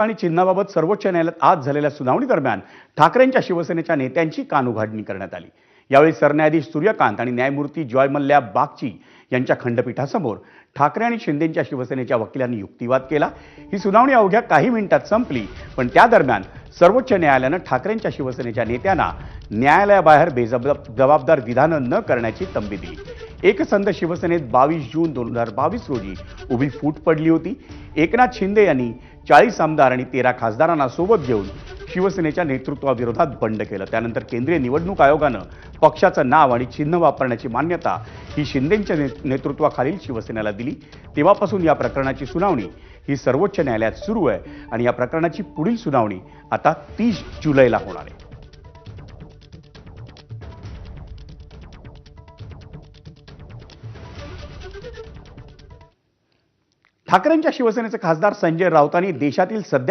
आणि चिन्हाबाबत सर्वोच्च न्यायालयात आज झालेल्या सुनावणी दरम्यान ठाकरेंच्या शिवसेनेच्या नेत्यांची कानउघाडणी करण्यात आली। यावेळी सरन्यायाधीश सूर्यकांत आणि न्यायमूर्ती जॉय मल्ल्या बागची यांच्या खंडपीठासमोर ठाकरे आणि शिंदेंच्या शिवसेनेच्या वकिलांनी युक्तिवाद केला। ही सुनावणी अवघ्या काही मिनिटात संपली, पण त्या दरम्यान सर्वोच्च न्यायालयानं ठाकरेंच्या शिवसेनेच्या नेत्यांना न्यायालयाबाहेर बेजबाबदार विधानं न करण्याची तंबी दिली। एकसंध शिवसेनेत 22 जून 2022 रोजी उभी फूट पडली होती। एकनाथ शिंदे यांनी 40 आमदार आणि 13 खासदारांना सोबत घेऊन शिवसेनेच्या नेतृत्वाविरोधात बंड केलं। त्यानंतर केंद्रीय निवडणूक आयोगानं पक्षाचं नाव आणि चिन्ह वापरण्याची मान्यता ही शिंदेंच्या नेतृत्वाखालील शिवसेनेला दिली। तेव्हापासून या प्रकरणाची सुनावणी ही सर्वोच्च न्यायालयात सुरू आहे आणि या प्रकरणाची पुढील सुनावणी आता 30 जुलैला होणार आहे। ठाकरेंच्या शिवसेनेचे खासदार संजय राऊतांनी देशातील सध्या